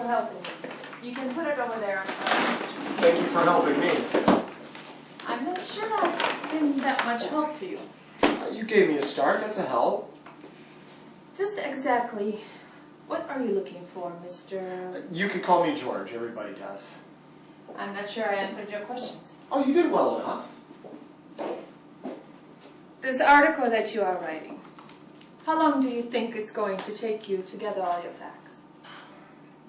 for helping me. You can put it over there on the couch. Thank you for helping me. I'm not sure I've been that much help to you. You gave me a start. That's a help. Just exactly what are you looking for, Mr.? You could call me George. Everybody does. I'm not sure I answered your questions. Oh, you did well enough. This article that you are writing, how long do you think it's going to take you to gather all your facts?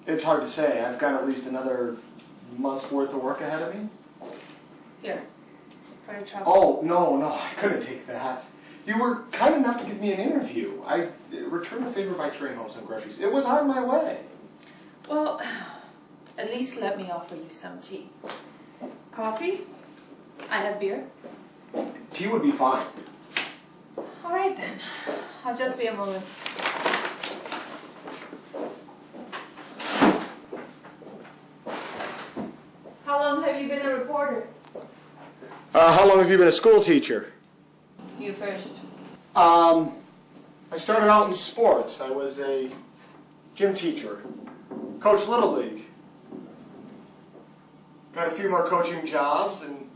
It's hard to say. I've got at least another month's worth of work ahead of me. Here, for your trouble. Oh, no, I couldn't take that. You were kind enough to give me an interview. I returned the favor by carrying home some groceries. It was on my way. Well, at least let me offer you some tea. Coffee? I have beer. Tea would be fine. All right then. I'll just be a moment. How long have you been a reporter? How long have you been a school teacher? You first. I started out in sports. I was a gym teacher. Coached Little League. Got a few more coaching jobs and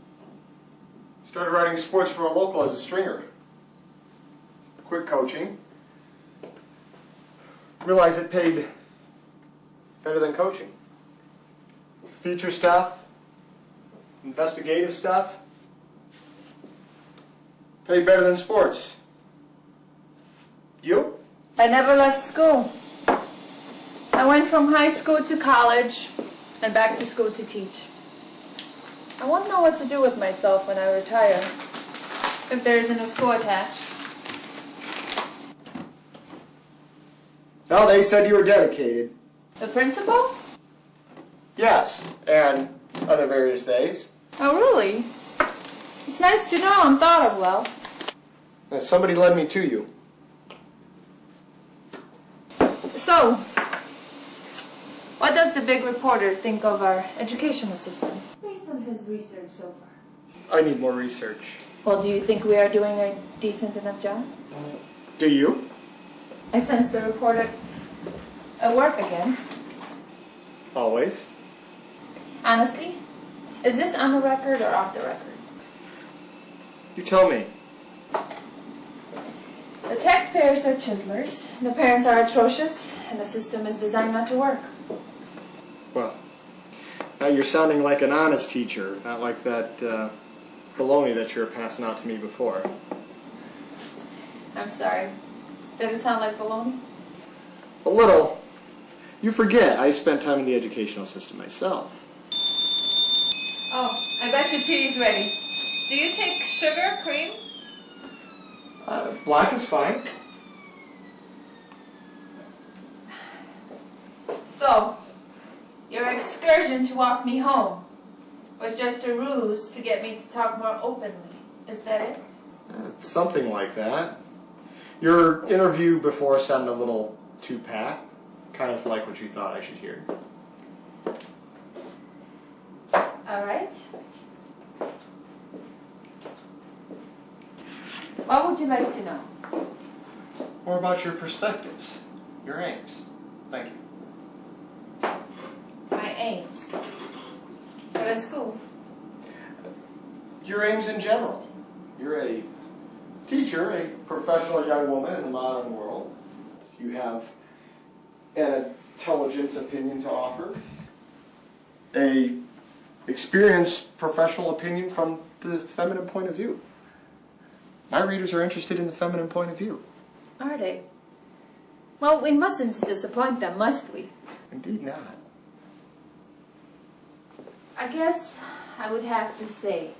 started writing sports for a local as a stringer. Quit coaching. Realized it paid better than coaching. Feature stuff, investigative stuff, paid better than sports. You? I never left school. I went from high school to college and back to school to teach. I won't know what to do with myself when I retire, if there isn't a school attached. No, they said you were dedicated. The principal? Yes, and other various days. Oh, really? It's nice to know I'm thought of well. And somebody led me to you. So, what does the big reporter think of our educational system, based on his research so far? I need more research. Well, do you think we are doing a decent enough job? Do you? I sense the reporter at work again. Always. Honestly, is this on the record or off the record? You tell me. The taxpayers are chiselers, the parents are atrocious, and the system is designed not to work. Well, now you're sounding like an honest teacher, not like that baloney that you were passing out to me before. I'm sorry. Did it sound like baloney? A little. You forget, I spent time in the educational system myself. Oh, I bet your tea is ready. Do you take sugar, cream? Black is fine. So, your excursion to walk me home was just a ruse to get me to talk more openly. Is that it? Something like that. Your interview before sounded a little too pat. Kind of like what you thought I should hear. All right. What would you like to know? More about your perspectives, your aims. Thank you. My aims. For the school. Your aims in general. You're a teacher, a professional young woman in the modern world. You have an intelligent opinion to offer. A experienced professional opinion from the feminine point of view. My readers are interested in the feminine point of view. Are they? Well, we mustn't disappoint them, must we? Indeed not. I guess I would have to say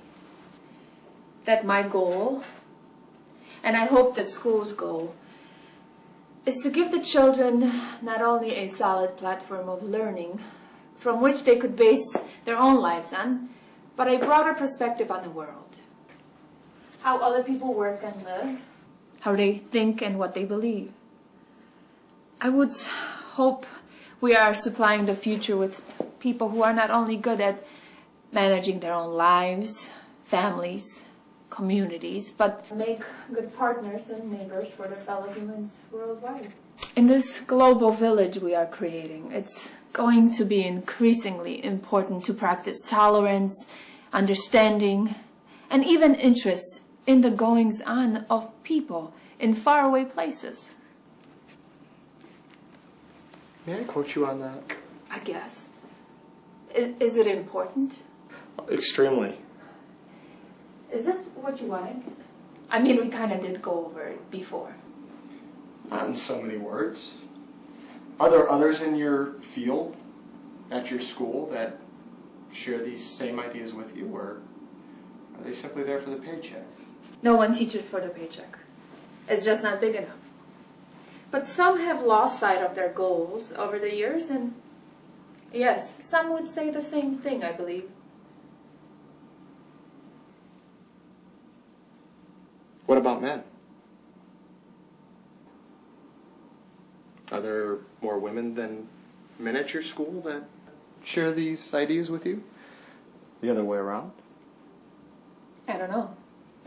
that my goal, and I hope the school's goal, is to give the children not only a solid platform of learning from which they could base their own lives on, but a broader perspective on the world. How other people work and live, how they think and what they believe. I would hope we are supplying the future with people who are not only good at managing their own lives, families, communities, but make good partners and neighbors for their fellow humans worldwide. In this global village we are creating, it's going to be increasingly important to practice tolerance, understanding, and even interest in the goings-on of people in faraway places. May I quote you on that? I guess. Is it important? Extremely. Is this what you wanted? I mean, we kind of did go over it before. Not in so many words. Are there others in your field, at your school, that share these same ideas with you, or are they simply there for the paycheck? No one teaches for the paycheck. It's just not big enough. But some have lost sight of their goals over the years, and yes, some would say the same thing, I believe. What about men? Are there more women than men at your school that share these ideas with you? The other way around? I don't know.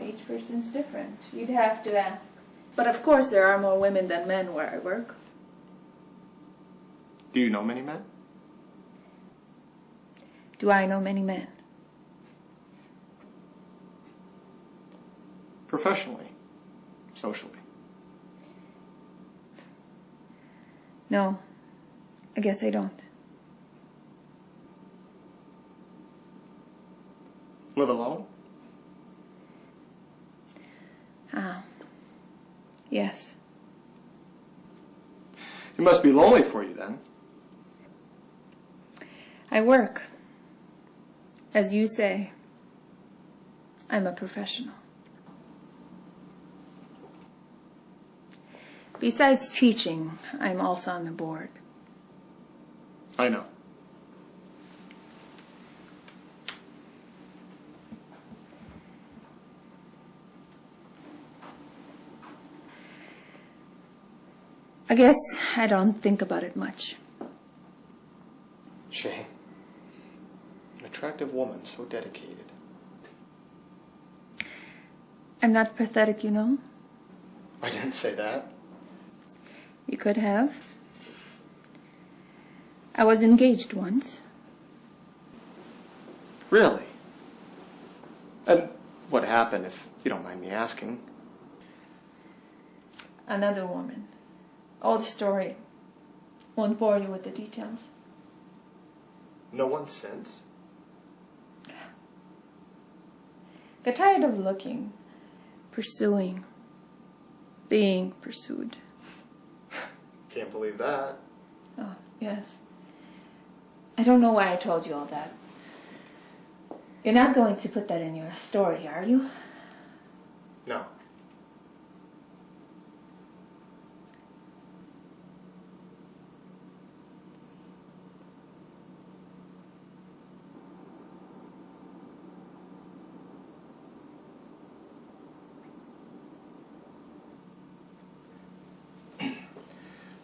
Each person's different. You'd have to ask. But of course there are more women than men where I work. Do you know many men? Do I know many men? Professionally, socially. No, I guess I don't. Live alone? Yes. It must be lonely for you then. I work. As you say, I'm a professional. Besides teaching, I'm also on the board. I know. I guess I don't think about it much. Shame. An attractive woman, so dedicated. I'm not pathetic, you know. I didn't say that. You could have. I was engaged once. Really? And what happened, if you don't mind me asking? Another woman. Old story. Won't bore you with the details. No one since? Got tired of looking, pursuing, being pursued. Can't believe that. Oh, yes. I don't know why I told you all that. You're not going to put that in your story, are you? No.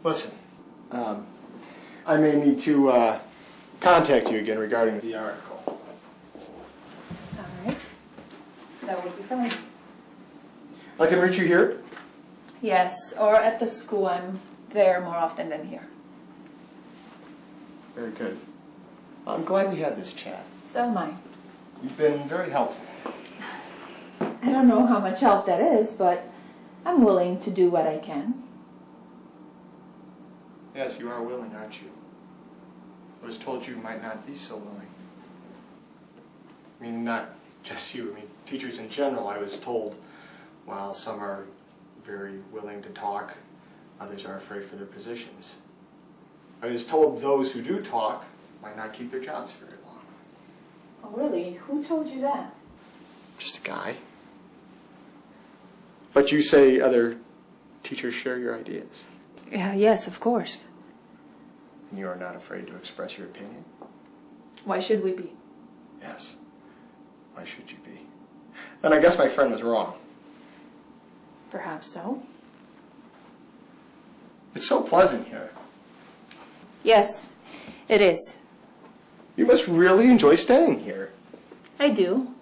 Listen, I may need to contact you again regarding the article. All right. That would be fine. I can reach you here? Yes, or at the school. I'm there more often than here. Very good. I'm glad we had this chat. So am I. You've been very helpful. I don't know how much help that is, but I'm willing to do what I can. Yes, you are willing, aren't you? I was told you might not be so willing. I mean, not just you. I mean, teachers in general, I was told, while some are very willing to talk, others are afraid for their positions. I was told those who do talk might not keep their jobs very long. Oh, really? Who told you that? Just a guy. But you say other teachers share your ideas. Yeah, yes, of course. And you are not afraid to express your opinion? Why should we be? Yes. Why should you be? Then I guess my friend was wrong. Perhaps so. It's so pleasant here. Yes, it is. You must really enjoy staying here. I do.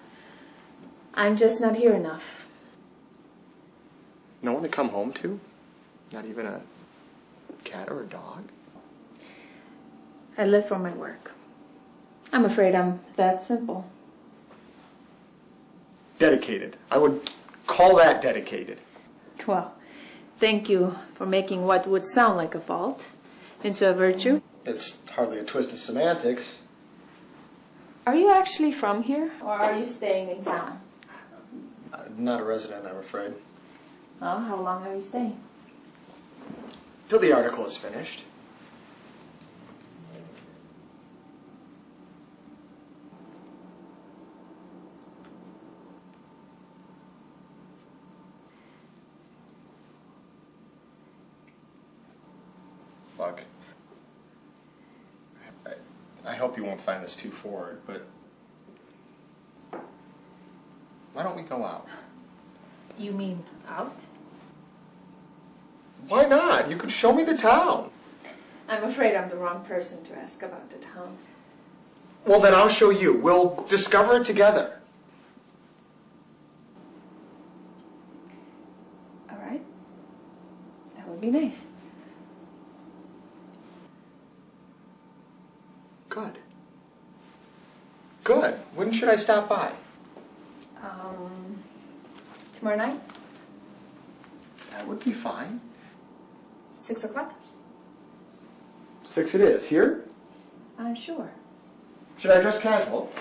I'm just not here enough. No one to come home to? Not even a cat or a dog? I live for my work. I'm afraid I'm that simple. Dedicated. I would call that dedicated. Well, thank you for making what would sound like a fault into a virtue. It's hardly a twist of semantics. Are you actually from here, or are you staying in town? Not a resident, I'm afraid. Oh, how long are you staying? Till the article is finished. Look, I hope you won't find this too forward, but why don't we go out? You mean out? Why not? You could show me the town. I'm afraid I'm the wrong person to ask about the town. Well, then I'll show you. We'll discover it together. All right. That would be nice. Good. Good. When should I stop by? Tomorrow night? That would be fine. 6 o'clock? 6 it is. Here? I'm sure. Should I dress casual?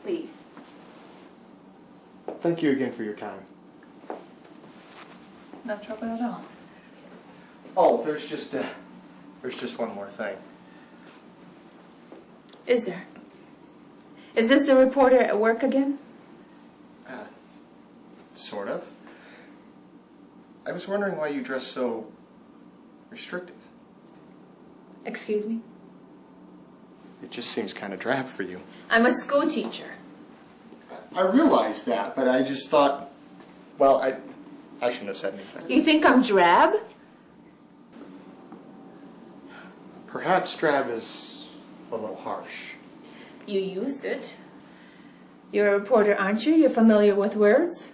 Please. Thank you again for your time. No trouble at all. Oh, there's just one more thing. Is there? Is this the reporter at work again? Sort of. I was wondering why you dress so restrictive. Excuse me? It just seems kind of drab for you. I'm a school teacher. I realize that, but I just thought, well, I shouldn't have said anything. You think I'm drab? Perhaps drab is a little harsh. You used it. You're a reporter, aren't you? You're familiar with words?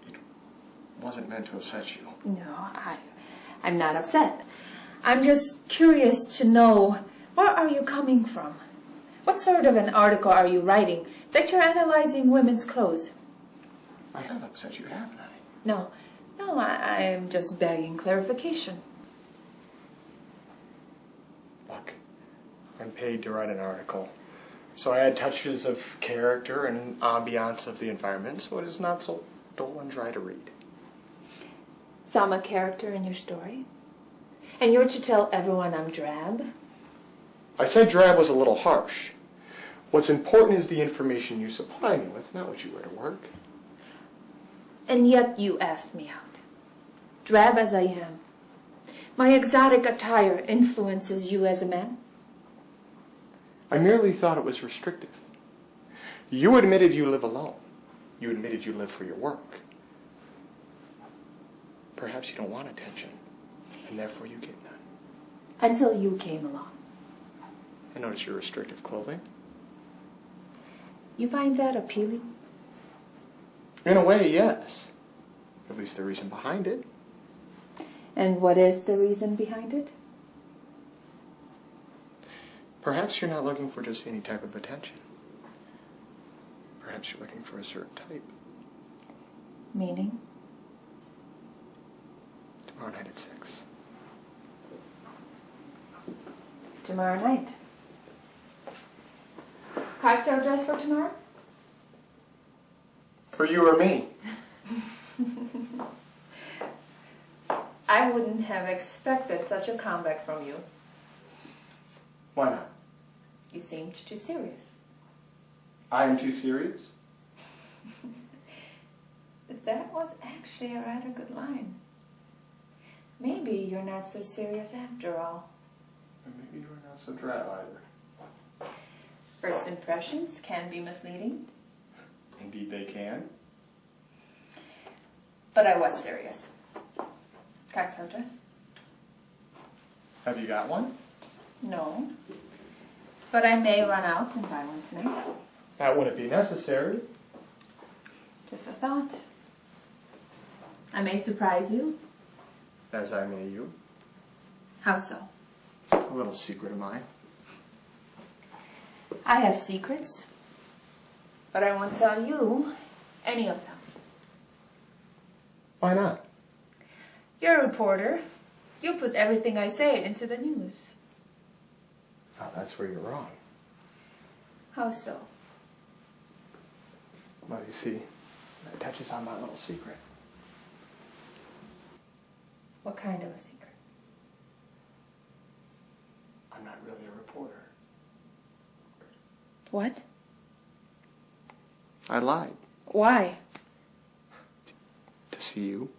It wasn't meant to upset you. No, I'm not upset. I'm just curious to know, where are you coming from? What sort of an article are you writing that you're analyzing women's clothes? I have upset you, haven't I? No, I'm just begging clarification. Look, I'm paid to write an article. So I add touches of character and ambiance of the environment, so it is not so dull and dry to read. So I'm a character in your story? And you're to tell everyone I'm drab? I said drab was a little harsh. What's important is the information you supply me with, not what you wear to work. And yet you asked me out. Drab as I am, my exotic attire influences you as a man? I merely thought it was restrictive. You admitted you live alone. You admitted you live for your work. Perhaps you don't want attention, and therefore you get none. Until you came along. I notice your restrictive clothing. You find that appealing? In a way, yes. At least the reason behind it. And what is the reason behind it? Perhaps you're not looking for just any type of attention. Perhaps you're looking for a certain type. Meaning? Tomorrow night at 6. Tomorrow night. Cocktail dress for tomorrow? For you or me? I wouldn't have expected such a comeback from you. Why not? You seemed too serious. I am too serious? That was actually a rather good line. Maybe you're not so serious after all. And maybe you're not so drab either. First impressions can be misleading. Indeed they can. But I was serious. Cocktail dress? Have you got one? No. But I may run out and buy one tonight. That wouldn't be necessary. Just a thought. I may surprise you. As I may you. How so? A little secret of mine. I have secrets, but I won't tell you any of them. Why not? You're a reporter. You put everything I say into the news. Oh, that's where you're wrong. How so? Well, you see, that touches on my little secret. What kind of a secret? I'm not really a reporter. What? I lied. Why? To see you.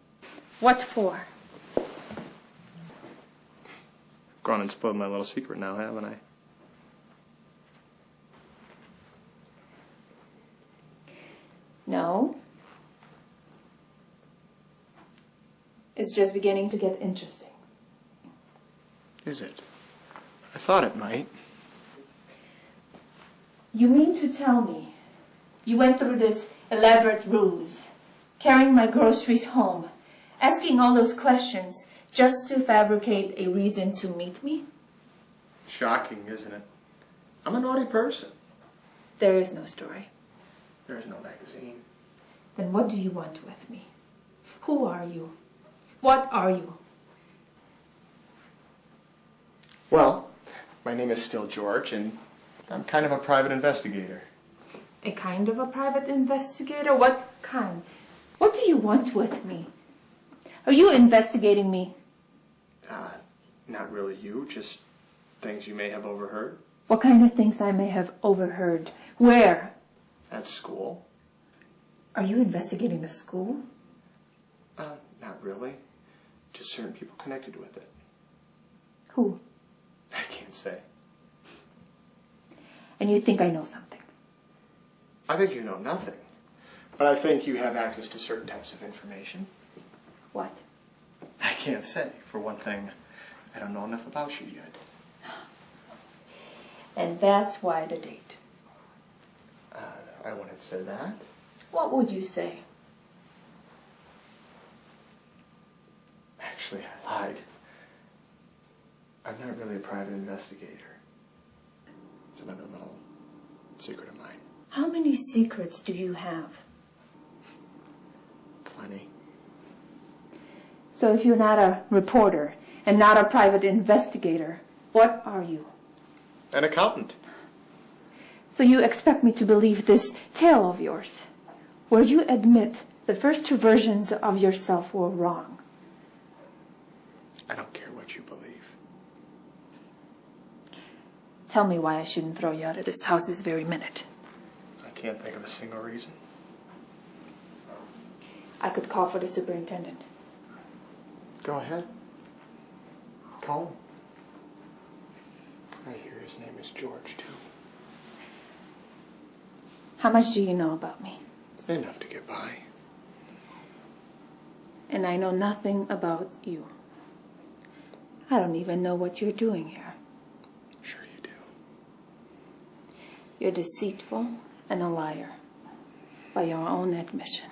What for? Gone and spoiled my little secret now, haven't I? No. It's just beginning to get interesting. Is it? I thought it might. You mean to tell me you went through this elaborate ruse, carrying my groceries home, asking all those questions just to fabricate a reason to meet me? Shocking, isn't it? I'm a naughty person. There is no story. There is no magazine. Then what do you want with me? Who are you? What are you? Well, my name is still George, and I'm kind of a private investigator. A kind of a private investigator? What kind? What do you want with me? Are you investigating me? Not really you, just things you may have overheard. What kind of things I may have overheard? Where? At school. Are you investigating the school? Not really. Just certain people connected with it. Who? I can't say. And you think I know something? I think you know nothing. But I think you have access to certain types of information. What? I can't say. For one thing, I don't know enough about you yet. And that's why the date. I wouldn't say that. What would you say? Actually, I lied. I'm not really a private investigator. It's another little secret of mine. How many secrets do you have? Plenty. So if you're not a reporter and not a private investigator, what are you? An accountant. So you expect me to believe this tale of yours, where you admit the first two versions of yourself were wrong. I don't care what you believe. Tell me why I shouldn't throw you out of this house this very minute. I can't think of a single reason. I could call for the superintendent. Go ahead. Call him. I hear his name is George, too. How much do you know about me? Enough to get by. And I know nothing about you. I don't even know what you're doing here. Sure you do. You're deceitful and a liar, by your own admission.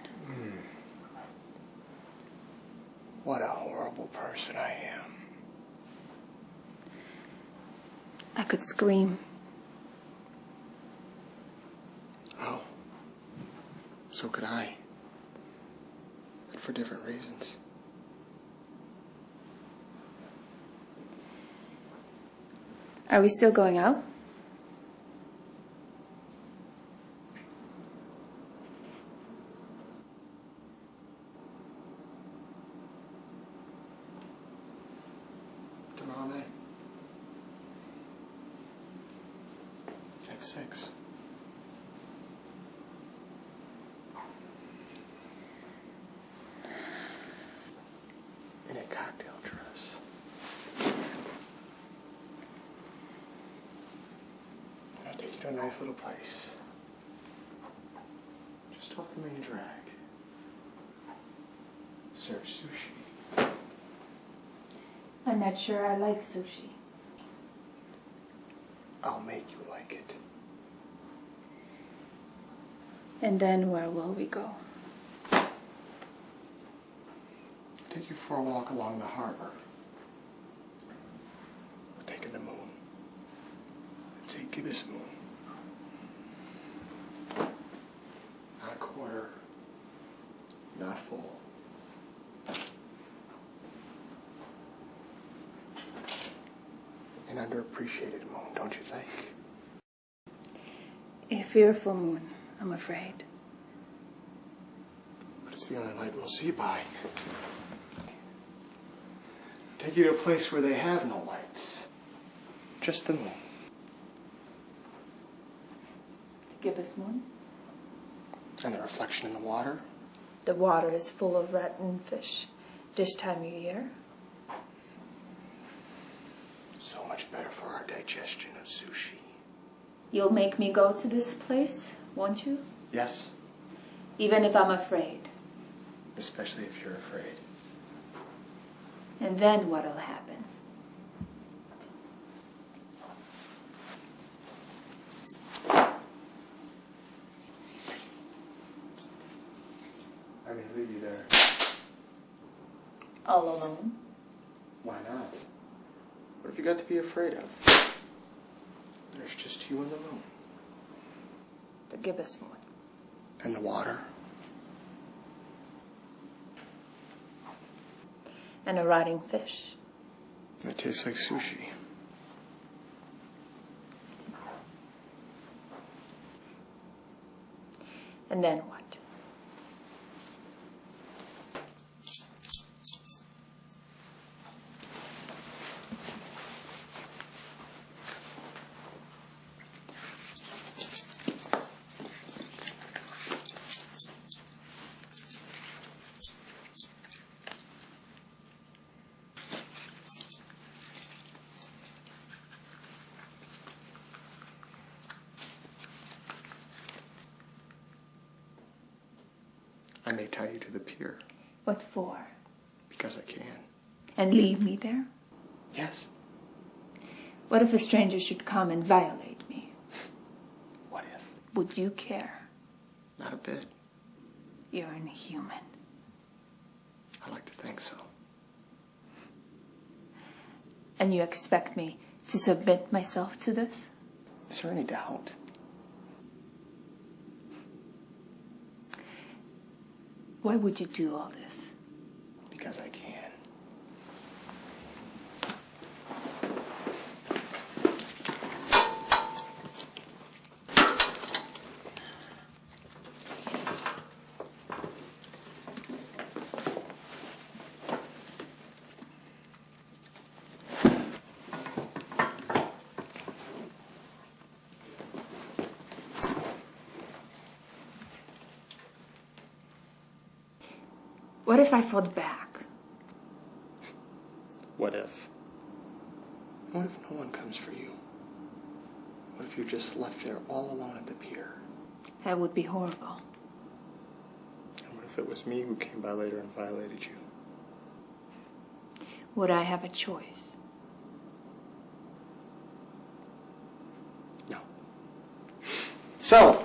What a horrible person I am. I could scream. Oh. So could I. But for different reasons. Are we still going out? Tomorrow night. At 6. In a cocktail dress. I'll take you to a nice little place. Just off the main drag. Serve sushi. I'm not sure I like sushi. I'll make you like it. And then where will we go? Take you for a walk along the harbor. We're taking the moon. It's a gibbous moon. Not a quarter. Not full. An underappreciated moon, don't you think? A fearful moon, I'm afraid. But it's the only light we'll see by. Take you to a place where they have no lights. Just the moon. Gibbous moon? And the reflection in the water. The water is full of rotten fish this time of year. So much better for our digestion of sushi. You'll make me go to this place, won't you? Yes, Even if I'm afraid. especially if you're afraid. And then what'll happen? I may leave you there. All alone? Why not? What have you got to be afraid of? There's just you and the moon. The gibbous moon. And the water. And a rotting fish. That tastes like sushi. And then what? I may tie you to the pier. What for? Because I can. And leave me there? Yes. What if a stranger should come and violate me? What if? Would you care? Not a bit. You're inhuman. I like to think so. And you expect me to submit myself to this? Is there any doubt? Why would you do all this? Because I can. What if I fought back? What if? What if no one comes for you? What if you're just left there all alone at the pier? That would be horrible. And what if it was me who came by later and violated you? Would I have a choice? No. So,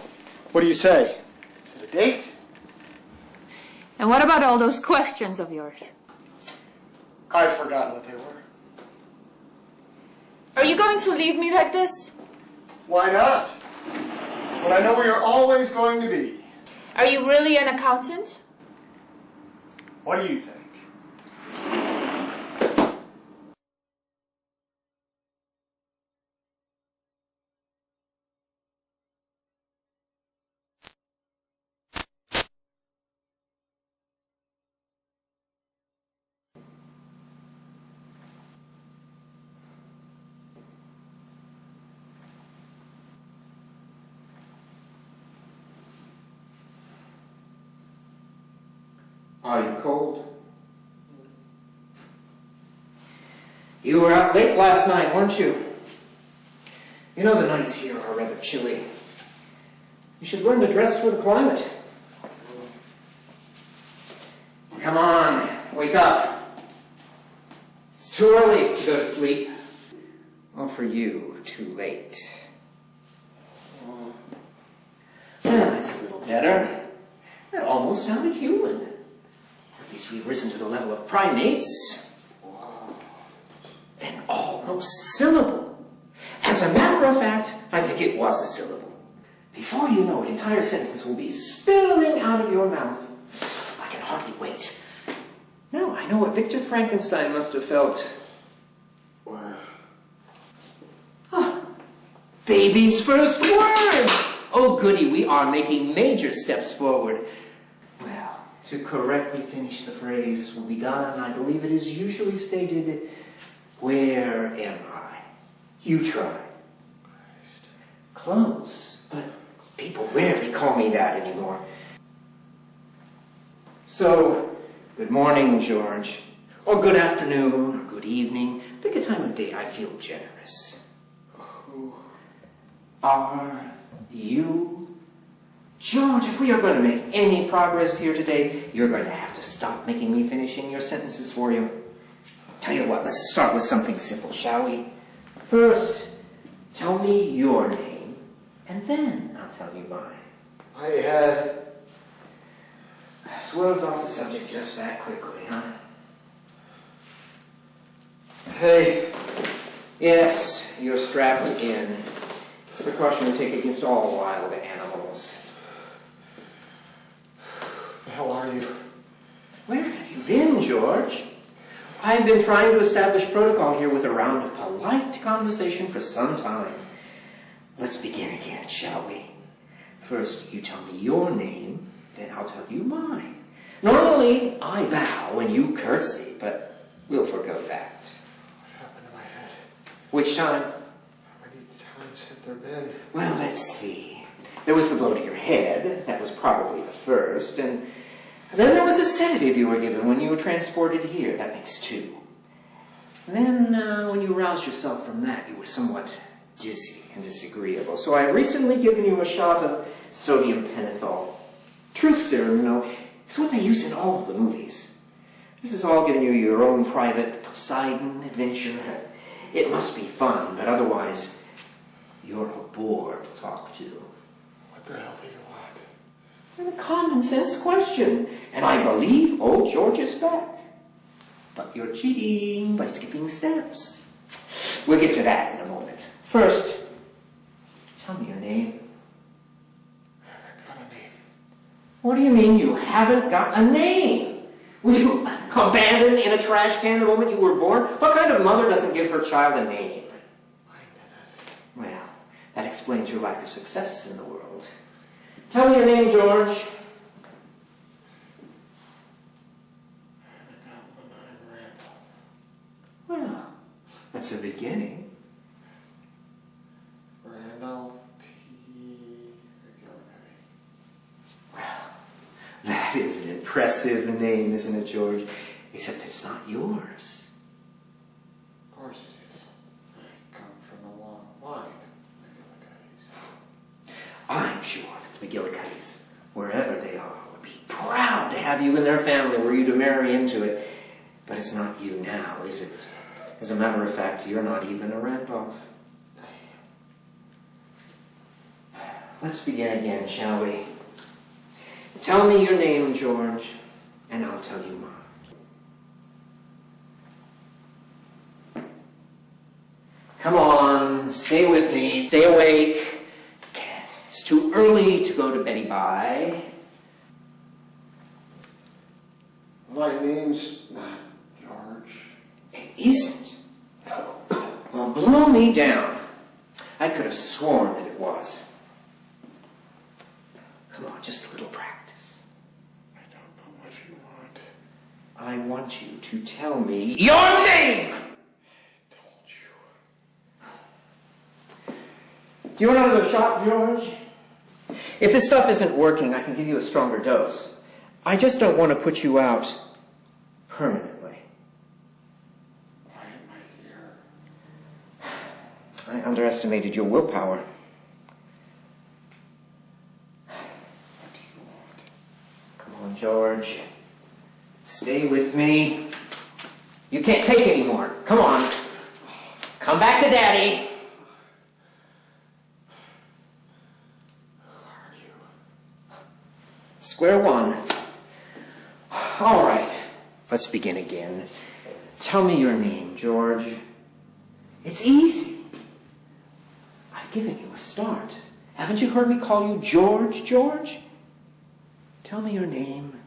what do you say? Is it a date? And what about all those questions of yours? I've forgotten what they were. Are you going to leave me like this? Why not? When I know where you're always going to be. Are you really an accountant? What do you think? Are you cold? You were out late last night, weren't you? You know the nights here are rather chilly. You should learn to dress for the climate. Come on, wake up. It's too early to go to sleep. Well, for you, too late. That's a little better. That almost sounded human. least we've risen to the level of primates. An almost syllable. As a matter of fact, I think it was a syllable. Before you know it, entire sentences will be spilling out of your mouth. I can hardly wait. Now I know what Victor Frankenstein must have felt. Baby's first words! Oh, goody, we are making major steps forward. Well, to correctly finish the phrase will be done, I believe it is usually stated, where am I? You try. Close, but people rarely call me that anymore. So, good morning, George. Or good afternoon, or good evening. Pick a time of day I feel generous. Are you? George, if we are going to make any progress here today, you're going to have to stop making me finishing your sentences for you. Tell you what, let's start with something simple, shall we? First, tell me your name, and then I'll tell you mine. I had... Swerved off the subject just that quickly, huh? Hey. Yes, you're strapped in. It's a precaution we take against all wild animals. The hell are you? Where have you been, George? I've been trying to establish protocol here with a round of polite conversation for some time. Let's begin again, shall we? First, you tell me your name, then I'll tell you mine. Normally, I bow and you curtsy, but we'll forgo that. What happened to my head? Which time? How many times have there been? Well, let's see. There was the blow to your head. That was probably the first. And then there was a sedative you were given when you were transported here. That makes two. And then when you roused yourself from that, you were somewhat dizzy and disagreeable. So I've recently given you a shot of sodium pentothal. Truth serum, you know, is what they used in all of the movies. This has all given you your own private Poseidon adventure. It must be fun, but otherwise, you're a bore to talk to. What the hell do you want? And a common sense question. And I believe old George is back. But you're cheating by skipping steps. We'll get to that in a moment. First, tell me your name. I haven't got a name. What do you mean you haven't got a name? Were you abandoned in a trash can the moment you were born? What kind of mother doesn't give her child a name? I did it. Well, that explains your lack of success in the world. Tell me your name, George. I haven't got one. I'm Randolph. Well, that's a beginning. Randolph P. McGillicuddy. Well, that is an impressive name, isn't it, George? Except it's not yours. Of course it is. I come from a long line of McGillicuddies. I'm sure that the McGillicuddies, wherever they are, would be proud to have you in their family were you to marry into it. But it's not you now, is it? As a matter of fact, you're not even a Randolph. Let's begin again, shall we? Tell me your name, George, and I'll tell you mine. Come on, stay with me, stay awake. It's too early to go to Betty by. My name's not George. It isn't. Well, blow me down. I could have sworn that it was. Come on, just a little practice. I don't know what you want. I want you to tell me your name! I told you. Do you want another shot, George? If this stuff isn't working, I can give you a stronger dose. I just don't want to put you out permanently. Why am I here? I underestimated your willpower. What do you want? Come on, George. Stay with me. You can't take anymore. Come on. Come back to Daddy. Who are you? Square one. All right. Let's begin again. Tell me your name, George. It's easy. I've given you a start. Haven't you heard me call you George, George? Tell me your name.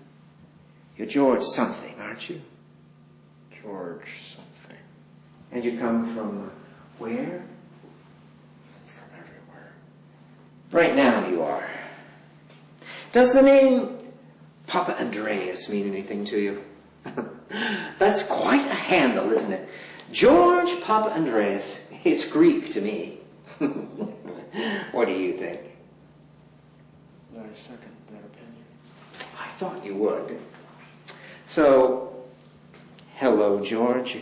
You're George something, aren't you? George something. And you come from where? From everywhere. Right now you are. Does the name Papa Andreas mean anything to you? That's quite a handle, isn't it? George Papa Andreas. It's Greek to me. What do you think? I second that opinion. I thought you would. So, hello, George.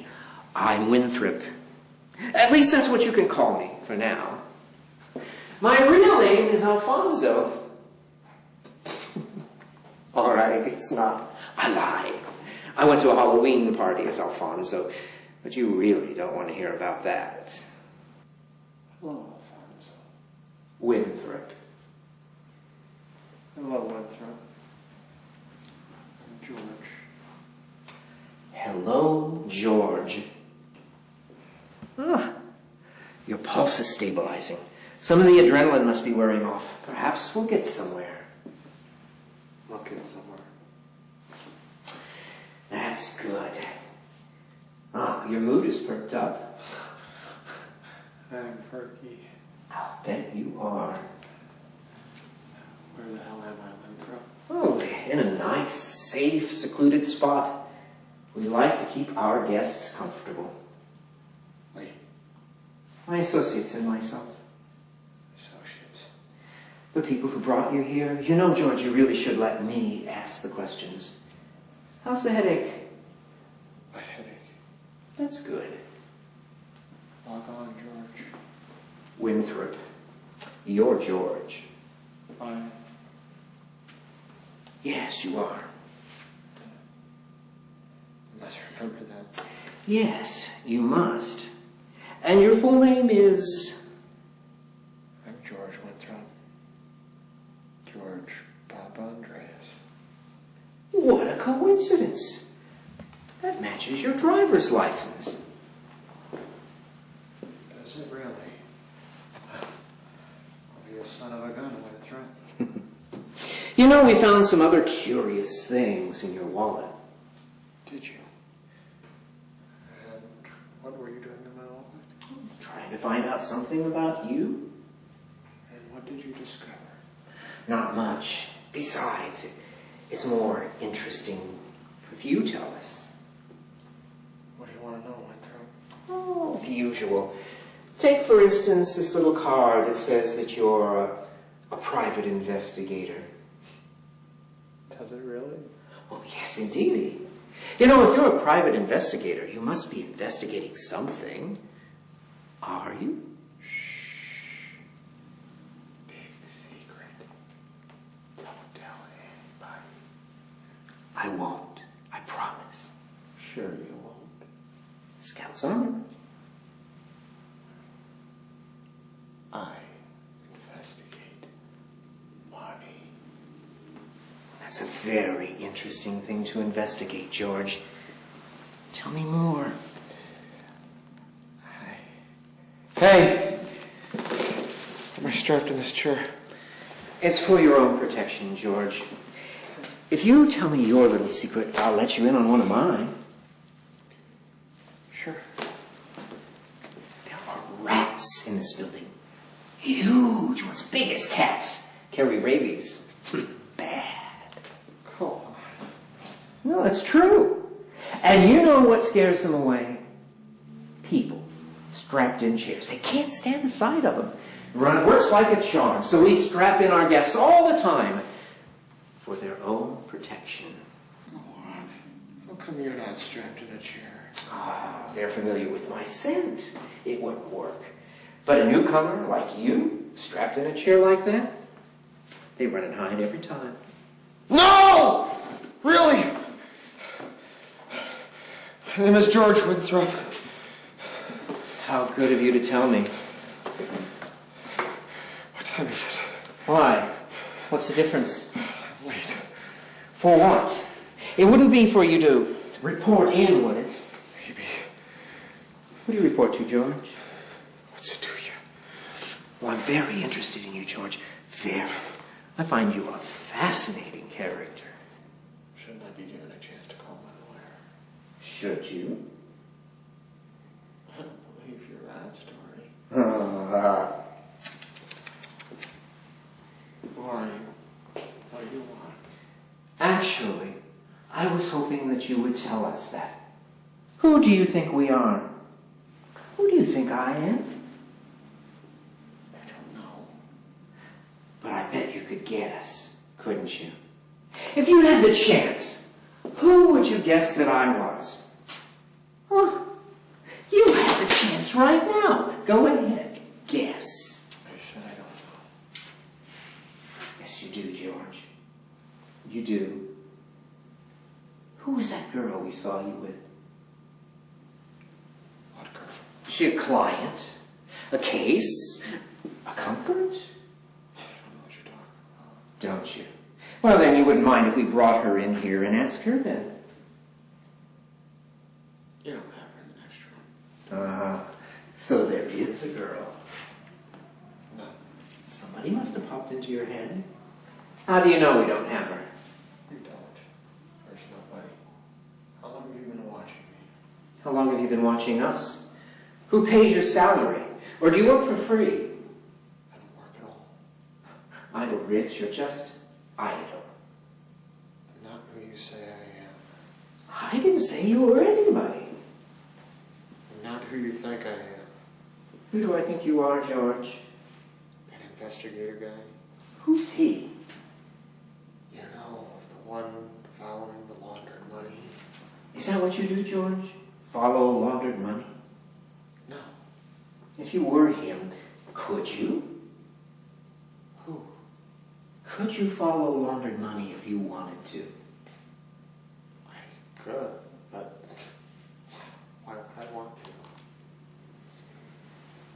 I'm Winthrop. At least that's what you can call me for now. My real name is Alfonso. All right, it's not. I lied. I went to a Halloween party as Alfonso, but you really don't want to hear about that. Hello, Alfonso. Winthrop. Hello, Winthrop. I'm George. Hello, George. Your pulse is stabilizing. Some of the adrenaline must be wearing off. Perhaps we'll get somewhere. We'll get somewhere. That's good. Your mood is perked up. I'm perky. I'll bet you are. Where the hell am I, Winthrop? Oh, in a nice, safe, secluded spot. We like to keep our guests comfortable. Wait, My associates and myself. associates. The people who brought you here. You know, George, you really should let me ask the questions. How's the headache? What headache? That's good. Log on, George. Winthrop. You're George. Fine. Yes, you are. I must remember that. Yes, you must. And your full name is... I'm George Winthrop. George Papa Andreas. What a coincidence. That matches your driver's license. Does it really? I'll be a son of a gun, Winthrop. You know, we found some other curious things in your wallet. Did you? And what were you doing in my wallet? Trying to find out something about you? And what did you discover? Not much. Besides, it's more interesting if you tell us. What do you want to know, Winthrop? Oh, the usual. Take, for instance, this little card that says that you're a private investigator. Does it really? Oh, yes, indeed. You know, if you're a private investigator, you must be investigating something. Are you? Shh. Big secret. Don't tell anybody. I won't. I promise. Sure you won't. Scout's honor. I investigate money. That's a very interesting thing to investigate, George. Tell me more. Hey! Am I strapped in this chair? It's for your own protection, George. If you tell me your little secret, I'll let you in on one of mine. Sure. There are rats in this building. Huge ones, big as cats. Carry rabies. Bad. Come on. No, that's true. And you know what scares them away? People strapped in chairs. They can't stand the sight of them. It works like a charm, so we strap in our guests all the time for their own protection. Go on. How come you're not strapped in a chair? They're familiar with my scent. It wouldn't work. But a newcomer like you, strapped in a chair like that, they run and hide every time. No! Really? My name is George Winthrop. How good of you to tell me. What time is it? Why? What's the difference? I'm late. For what? It wouldn't be for you to report in, would it? Maybe. Who do you report to, George? What's it to you? Well, I'm very interested in you, George. Very. I find you a fascinating character. Shouldn't I be given a chance to call my lawyer? Should you? I don't believe your rat story. Who are you? What do you want? Actually, I was hoping that you would tell us that. Who do you think we are? Who do you think I am? I don't know. But I bet you could guess, couldn't you? If you had the chance, who would you guess that I was? Huh? You have the chance right now. Go ahead, guess. I said I don't know. Yes, you do, George. You do. Who was that girl we saw you with? What girl? Is she a client? A case? A comfort? I don't know what you're talking about. Don't you? Well, then you wouldn't mind if we brought her in here and asked her then. You don't have her in the next room. Uh-huh. So there is a girl. No. Somebody must have popped into your head. How do you know we don't have her? You don't. There's nobody. How long have you been watching me? How long have you been watching us? Who pays your salary? Or do you work for free? I don't work at all. Idle rich, you're just idle. I'm not who you say I am. I didn't say you were anybody. I'm not who you think I am. Who do I think you are, George? That investigator guy? Who's he? You know, the one following the laundered money. Is that what you do, George? Follow laundered money? No. If you were him, could you? Who? Could you follow laundered money if you wanted to? I could, but why would I want to?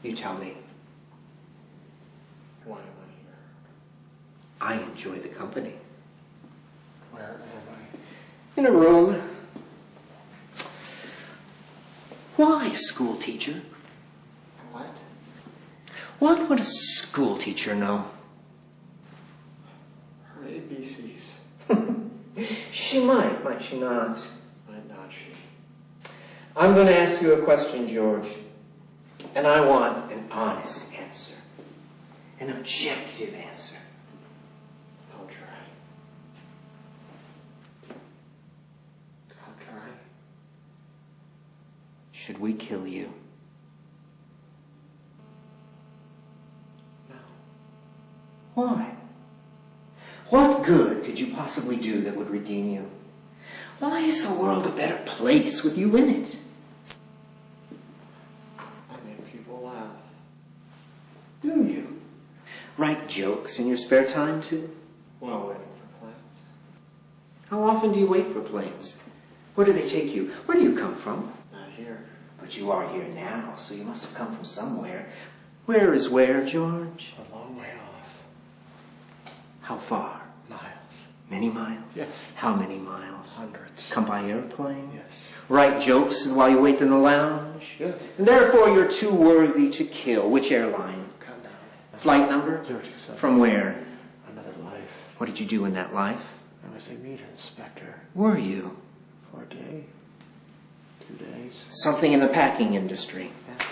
You tell me. Why am I here? I enjoy the company. Where am I? In a room. Why a school teacher? What? What would a school teacher know? Her ABCs. She might she not? Might not she? I'm going to ask you a question, George. And I want an honest answer. An objective answer. I'll try. I'll try. Should we kill you? No. Why? What good could you possibly do that would redeem you? Why is the world a better place with you in it? I make people laugh. Do you? Write jokes in your spare time, too? While waiting for plans. How often do you wait for planes? Where do they take you? Where do you come from? Not here. But you are here now, so you must have come from somewhere. Where is where, George? A long way off. How far? Miles. Many miles? Yes. How many miles? Hundreds. Come by airplane? Yes. Write jokes while you wait in the lounge? Yes. And therefore you're too worthy to kill. Which airline? Count down. Flight number? 027. From where? Another life. What did you do in that life? I was a meat inspector. Were you? For a day. 2 days. Something in the packing industry. Yes.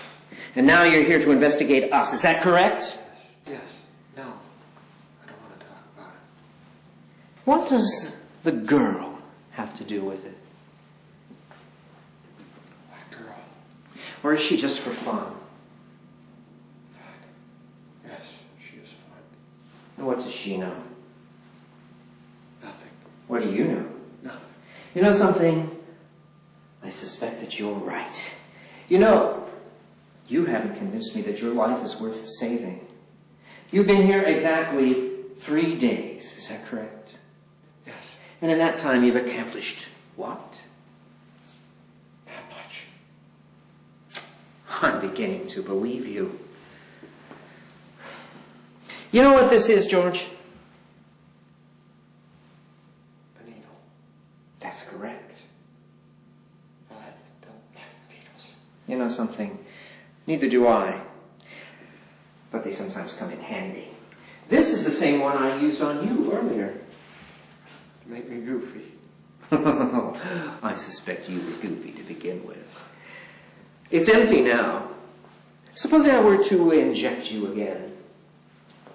And now you're here to investigate us. Is that correct? Yes. No. I don't want to talk about it. What does the girl have to do with it? What girl? Or is she just for fun? Fun. Yes, she is fun. And what does she know? Nothing. What do you know? Nothing. You know something? I suspect that you're right. You know, you haven't convinced me that your life is worth saving. You've been here exactly 3 days, is that correct? Yes. And in that time you've accomplished what? Not much. I'm beginning to believe you. You know what this is, George? A needle. That's correct. You know something? Neither do I. But they sometimes come in handy. This is the same one I used on you earlier. Make me goofy. I suspect you were goofy to begin with. It's empty now. Suppose I were to inject you again.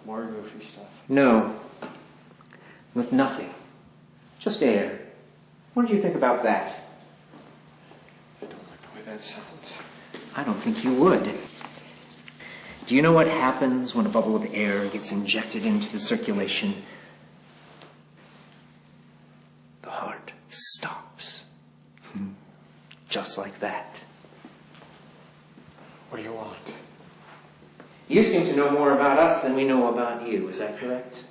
More goofy stuff. No. With nothing. Just air. What do you think about that? I don't like the way that sounds. I don't think you would. Do you know what happens when a bubble of air gets injected into the circulation? The heart stops. Just like that. What do you want? You seem to know more about us than we know about you. Is that correct?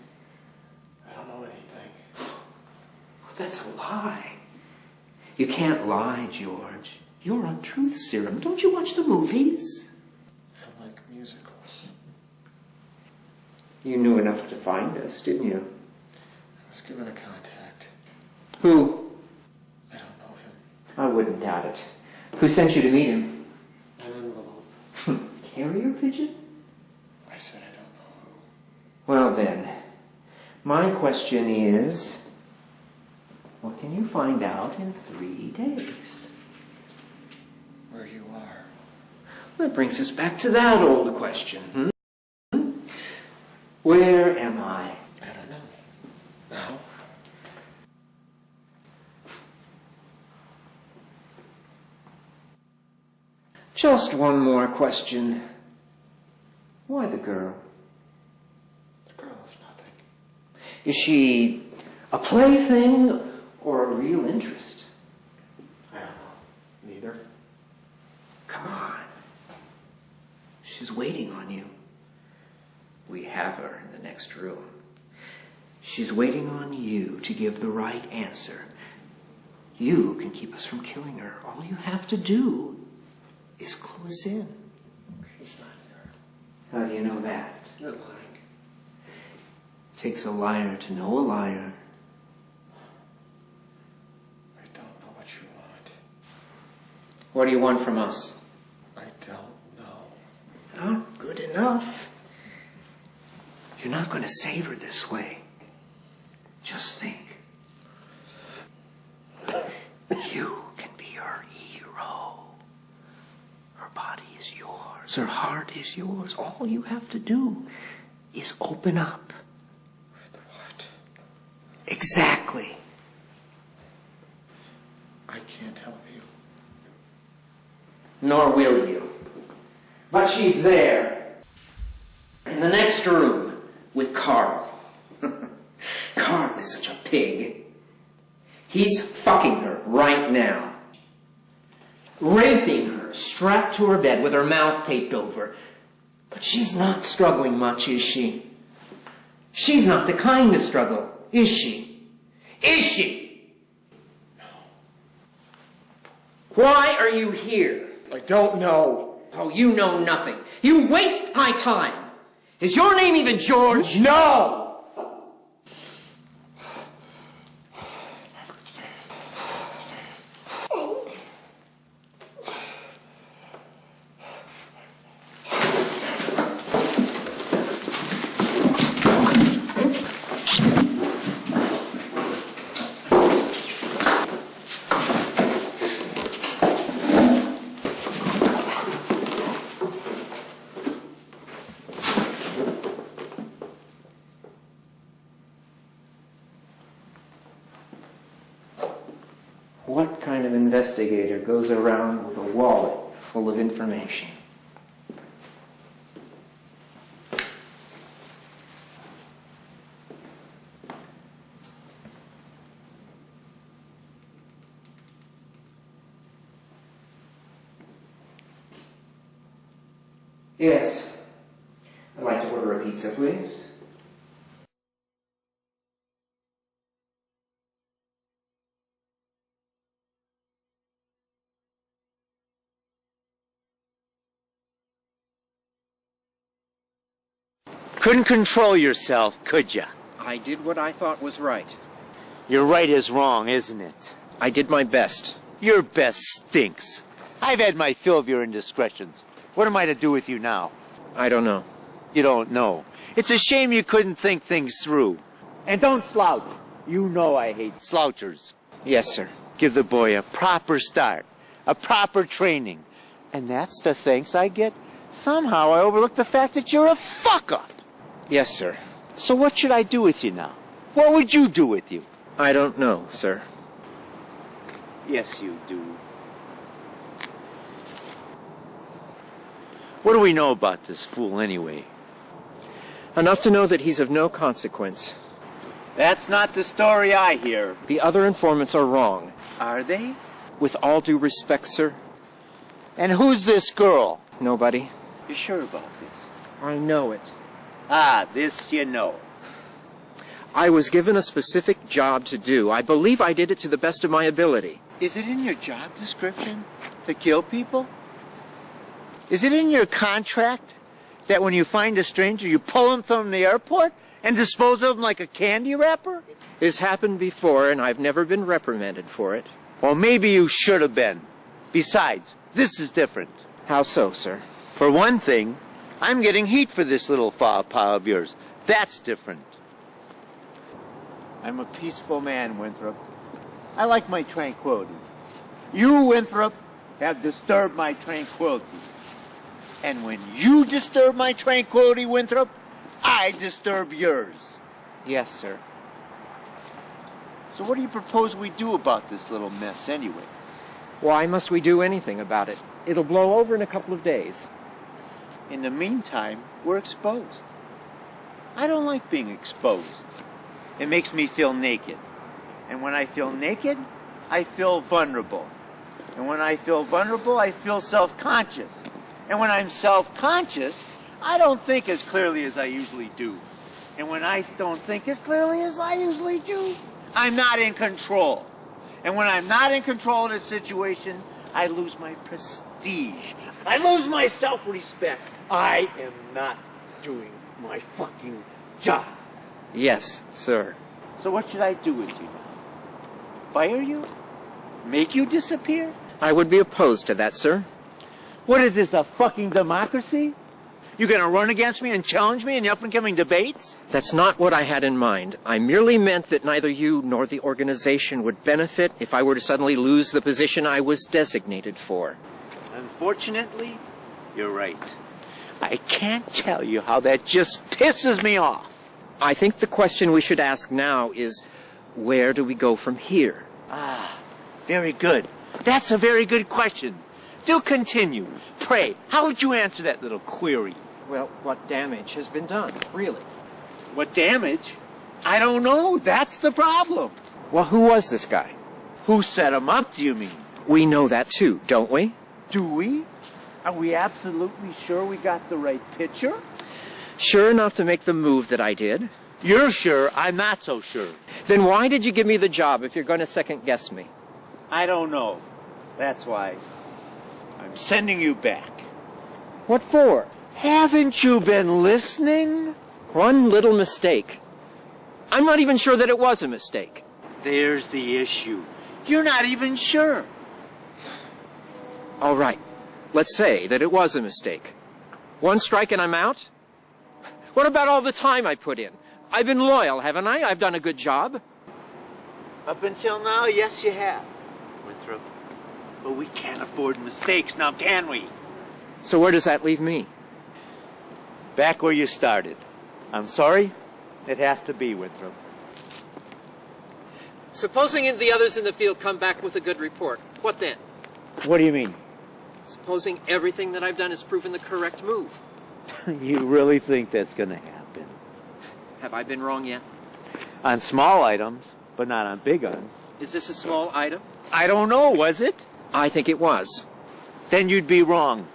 I don't know anything. Well, that's a lie. You can't lie, George. You're on truth serum. Don't you watch the movies? I like musicals. You knew enough to find us, didn't you? I was given a contact. Who? I don't know him. I wouldn't doubt it. Who sent you to meet him? An envelope. Carrier pigeon? I said I don't know who. Well then, my question is, what can you find out in 3 days? Where you are. That brings us back to that old question. Where am I? I don't know. Now? Just one more question. Why the girl? The girl is nothing. Is she a plaything or a real interest? I don't know. Neither. Come on. She's waiting on you. We have her in the next room. She's waiting on you to give the right answer. You can keep us from killing her. All you have to do is clue us in. She's not here. How do you know that? You're lying. Takes a liar to know a liar. I don't know what you want. What do you want from us? I don't know. Not good enough. You're not going to save her this way. Just think. You can be her hero. Her body is yours. Her heart is yours. All you have to do is open up. With what? Exactly. I can't help you. Nor will you. But she's there. In the next room. With Carl. Carl is such a pig. He's fucking her right now. Raping her, strapped to her bed with her mouth taped over. But she's not struggling much, is she? She's not the kind to struggle, is she? Is she? No. Why are you here? I don't know. Oh, you know nothing. You waste my time. Is your name even George? No! What kind of investigator goes around with a wallet full of information? Yes. I'd like to order a pizza, please. Couldn't control yourself, could ya? I did what I thought was right. Your right is wrong, isn't it? I did my best. Your best stinks. I've had my fill of your indiscretions. What am I to do with you now? I don't know. You don't know. It's a shame you couldn't think things through. And don't slouch. You know I hate slouchers. Yes, sir. Give the boy a proper start, a proper training. And that's the thanks I get. Somehow I overlook the fact that you're a fuck-up. Yes, sir. So what should I do with you now? What would you do with you? I don't know, sir. Yes, you do. What do we know about this fool anyway? Enough to know that he's of no consequence. That's not the story I hear. The other informants are wrong. Are they? With all due respect, sir, And who's this girl? nobody. You sure about this? I know it. Ah, this you know. I was given a specific job to do. I believe I did it to the best of my ability. Is it in your job description to kill people? Is it in your contract that when you find a stranger, you pull him from the airport and dispose of him like a candy wrapper? It has happened before, and I've never been reprimanded for it. Well, maybe you should have been. Besides, this is different. How so, sir? For one thing, I'm getting heat for this little foul pile of yours. That's different. I'm a peaceful man, Winthrop. I like my tranquility. You, Winthrop, have disturbed my tranquility. And when you disturb my tranquility, Winthrop, I disturb yours. Yes, sir. So what do you propose we do about this little mess anyways? Why must we do anything about it? It'll blow over in a couple of days. In the meantime, we're exposed. I don't like being exposed. It makes me feel naked. And when I feel naked, I feel vulnerable. And when I feel vulnerable, I feel self-conscious. And when I'm self-conscious, I don't think as clearly as I usually do. And when I don't think as clearly as I usually do, I'm not in control. And when I'm not in control of the situation, I lose my prestige. I lose my self-respect. I am not doing my fucking job. Yes, sir. So what should I do with you now? Fire you? Make you disappear? I would be opposed to that, sir. What is this, a fucking democracy? You gonna run against me and challenge me in the up-and-coming debates? That's not what I had in mind. I merely meant that neither you nor the organization would benefit if I were to suddenly lose the position I was designated for. Unfortunately, you're right. I can't tell you how that just pisses me off. I think the question we should ask now is, where do we go from here? Ah, very good. That's a very good question. Do continue. Pray, how would you answer that little query? Well, what damage has been done, really? What damage? I don't know. That's the problem. Well, who was this guy? Who set him up, do you mean? We know that too, don't we? Do we? Are we absolutely sure we got the right picture? Sure enough to make the move that I did. You're sure. I'm not so sure. Then why did you give me the job if you're going to second guess me? I don't know. That's why I'm sending you back. What for? Haven't you been listening? One little mistake. I'm not even sure that it was a mistake. There's the issue. You're not even sure. All right. Let's say that it was a mistake. One strike and I'm out? What about all the time I put in? I've been loyal, haven't I? I've done a good job. Up until now, yes, you have, Winthrop. But we can't afford mistakes now, can we? So where does that leave me? Back where you started. I'm sorry. It has to be, Winthrop. Supposing the others in the field come back with a good report, what then? What do you mean? Supposing everything that I've done has proven the correct move. You really think that's going to happen? Have I been wrong yet? On small items, but not on big ones. Is this a small item? I don't know, was it? I think it was. Then you'd be wrong.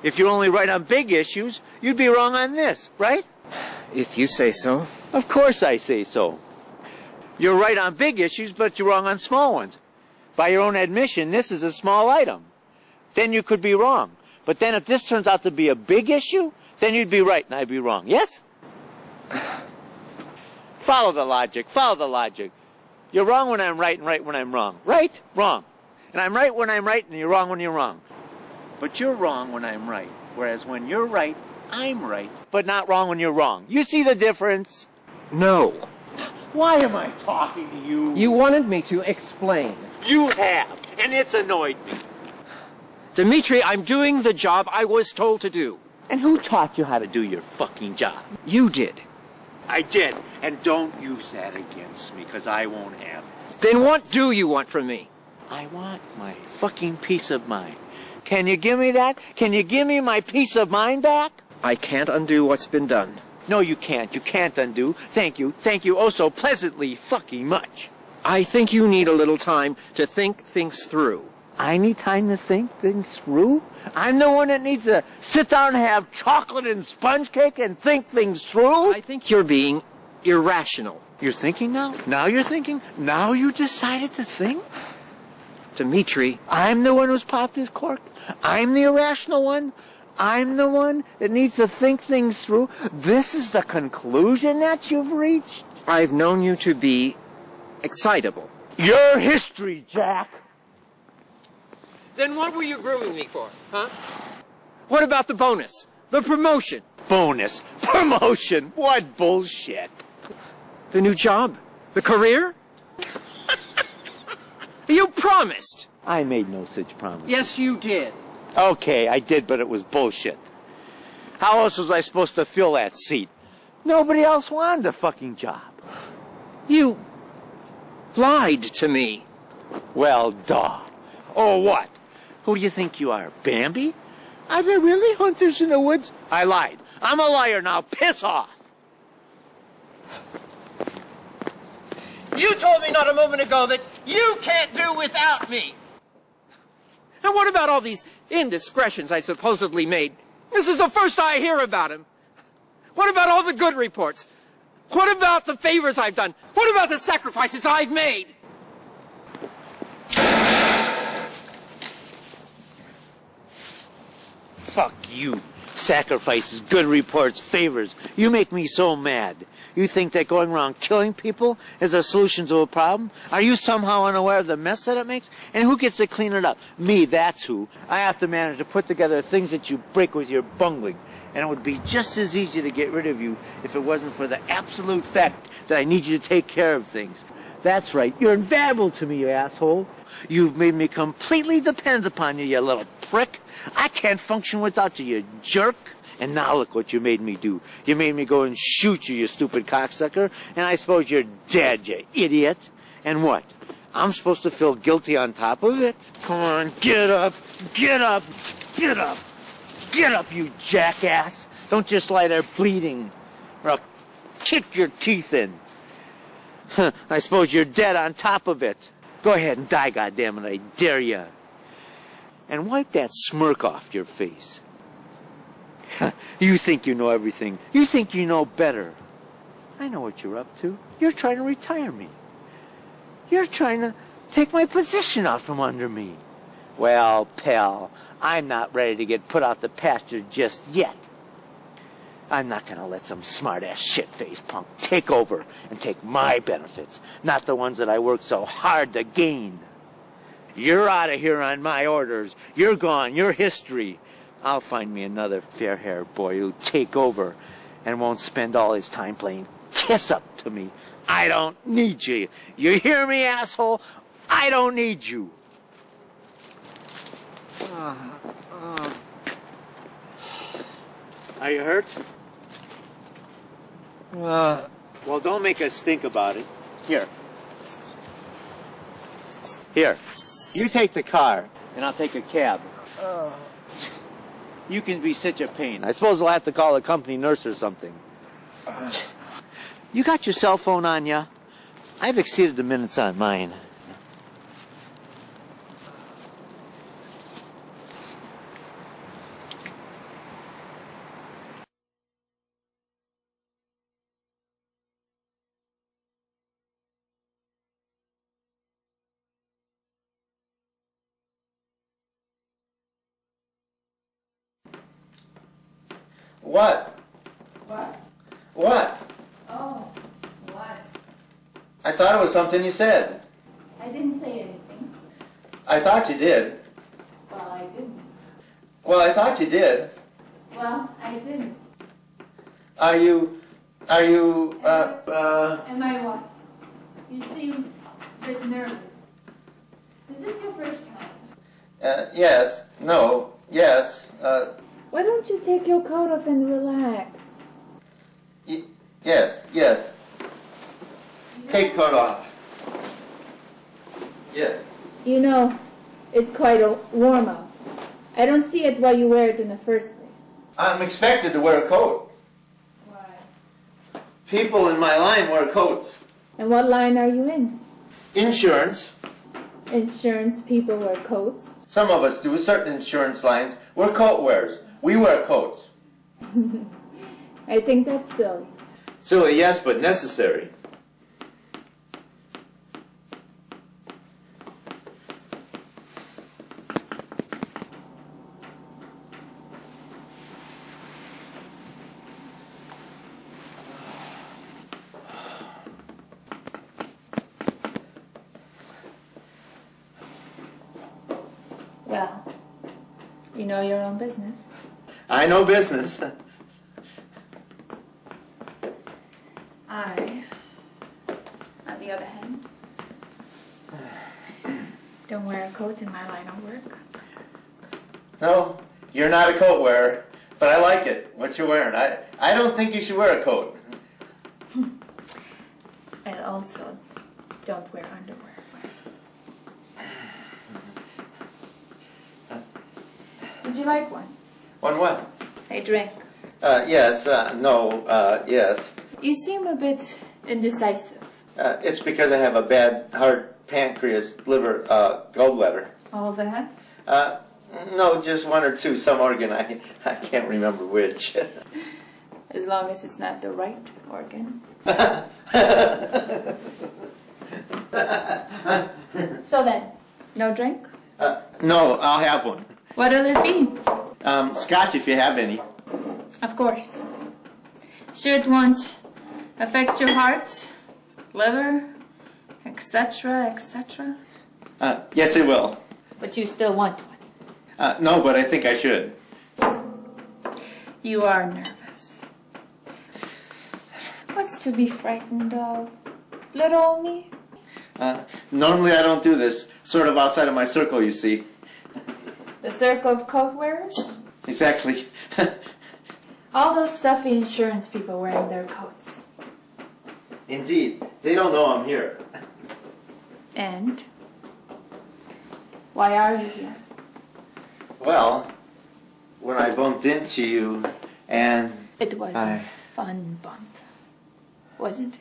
If you're only right on big issues, you'd be wrong on this, right? If you say so. Of course I say so. You're right on big issues, but you're wrong on small ones. By your own admission, this is a small item. Then you could be wrong. But then if this turns out to be a big issue, then you'd be right and I'd be wrong. Yes? Follow the logic. Follow the logic. You're wrong when I'm right and right when I'm wrong. Right? Wrong. And I'm right when I'm right and you're wrong when you're wrong. But you're wrong when I'm right. Whereas when you're right, I'm right. But not wrong when you're wrong. You see the difference? No. Why am I talking to you? You wanted me to explain. You have, and it's annoyed me. Dmitri, I'm doing the job I was told to do. And who taught you how to do your fucking job? You did. I did. And don't use that against me, because I won't have it. Then what do you want from me? I want my fucking peace of mind. Can you give me that? Can you give me my peace of mind back? I can't undo what's been done. No, you can't. You can't undo. Thank you oh so pleasantly fucking much. I think you need a little time to think things through. I need time to think things through? I'm the one that needs to sit down and have chocolate and sponge cake and think things through? I think you're being irrational. You're thinking now? Now you're thinking? Now you decided to think? Dmitri. I'm the one who's popped this cork? I'm the irrational one? I'm the one that needs to think things through? This is the conclusion that you've reached? I've known you to be excitable. Your history, Jack. Then what were you grooming me for, huh? What about the bonus? The promotion? Bonus? Promotion? What bullshit? The new job? The career? You promised. I made no such promise. Yes, you did. Okay, I did, but it was bullshit. How else was I supposed to fill that seat? Nobody else wanted a fucking job. You lied to me. Well, duh. Oh, what? Who do you think you are, Bambi? Are there really hunters in the woods? I lied. I'm a liar now. Piss off. You told me not a moment ago that you can't do without me. And what about all these indiscretions I supposedly made? This is the first I hear about him. What about all the good reports? What about the favors I've done? What about the sacrifices I've made? Fuck you. Sacrifices, good reports, favors. You make me so mad. You think that going around killing people is a solution to a problem? Are you somehow unaware of the mess that it makes? And who gets to clean it up? Me, that's who. I have to manage to put together things that you break with your bungling. And it would be just as easy to get rid of you if it wasn't for the absolute fact that I need you to take care of things. That's right. You're invaluable to me, you asshole. You've made me completely dependent upon you, you little prick. I can't function without you, you jerk. And now look what you made me do. You made me go and shoot you, you stupid cocksucker. And I suppose you're dead, you idiot. And what? I'm supposed to feel guilty on top of it? Come on, get up, get up, get up. Get up, you jackass. Don't just lie there bleeding, or I'll kick your teeth in. I suppose you're dead on top of it. Go ahead and die, goddammit, I dare you. And wipe that smirk off your face. You think you know everything. You think you know better. I know what you're up to. You're trying to retire me. You're trying to take my position out from under me. Well, pal, I'm not ready to get put out the pasture just yet. I'm not going to let some smart-ass shit-faced punk take over and take my benefits, not the ones that I worked so hard to gain. You're out of here on my orders. You're gone. You're history. I'll find me another fair-haired boy who'll take over and won't spend all his time playing kiss-up to me. I don't need you. You hear me, asshole? I don't need you. Are you hurt? Well, don't make us think about it. Here. Here. You take the car, and I'll take a cab. You can be such a pain. I suppose I'll have to call a company nurse or something. You got your cell phone on ya? I've exceeded the minutes on mine. What? What? What? Oh, what? I thought it was something you said. I didn't say anything. I thought you did. Well, I didn't. Well, I thought you did. Well, I didn't. Are you, Am I what? You seemed a bit nervous. Is this your first time? yes, no, yes, Why don't you take your coat off and relax? yes. Take coat off. Yes. You know, it's quite warm out. I don't see it why you wear it in the first place. I'm expected to wear a coat. Why? People in my line wear coats. And what line are you in? Insurance. Insurance people wear coats. Some of us do. Certain insurance lines. We're coat wearers. We wear coats. I think that's silly. Silly, yes, but necessary. Well, you know your own business. I know business. I, on the other hand, don't wear a coat in my line of work. No, you're not a coat wearer, but I like it, what you're wearing. I don't think you should wear a coat. And also, don't wear underwear. Would you like one? One what? A drink. Yes, no, yes. You seem a bit indecisive. It's because I have a bad heart, pancreas, liver, gallbladder. All that? No, just one or two, some organ. I can't remember which. As long as it's not the right organ. So then, no drink? No, I'll have one. What'll it be? Scotch if you have any. Of course. Sure it won't affect your heart, liver, etc., etc.? Yes, it will. But you still want one. No, but I think I should. You are nervous. What's to be frightened of? Little old me? Normally I don't do this. Sort of outside of my circle, you see. The circle of coat wearers? Exactly. All those stuffy insurance people wearing their coats. Indeed. They don't know I'm here. And? Why are you here? Well, when I bumped into you and... It was a fun bump, wasn't it?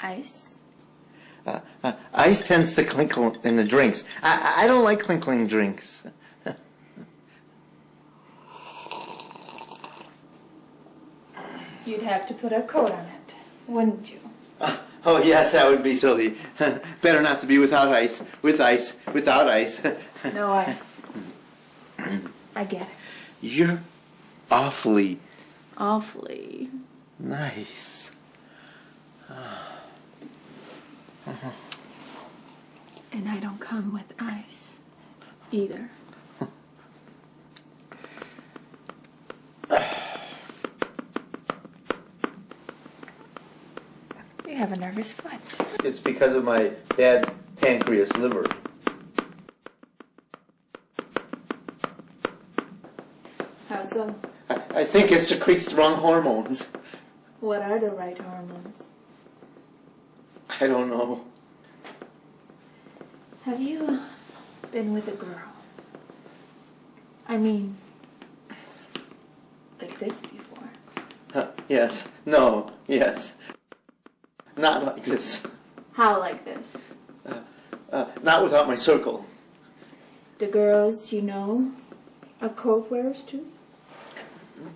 Ice? Ice tends to clinkle in the drinks. I don't like clinkling drinks. You'd have to put a coat on it, wouldn't you? Oh, yes, that would be silly. Better not to be without ice. With ice. Without ice. No ice. I get it. You're awfully Awfully. nice. And I don't come with ice either. You have a nervous foot. It's because of my bad pancreas liver. How so? I think it secretes the wrong hormones. What are the right hormones? I don't know. Have you been with a girl? I mean, like this before? Yes. No. Yes. Not like this. How like this? Not without my circle. The girls you know are coat wearers too?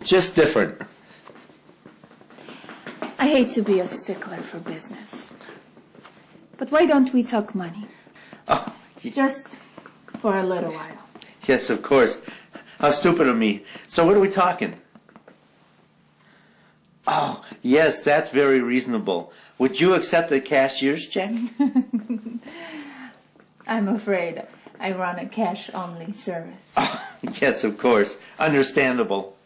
Just different. I hate to be a stickler for business. But why don't we talk money? Oh, Just for a little while. yes, of course. How stupid of me. So what are we talking? Oh, yes, that's very reasonable. Would you accept a cashier's check? I'm afraid I run a cash-only service. Oh, yes, of course. Understandable.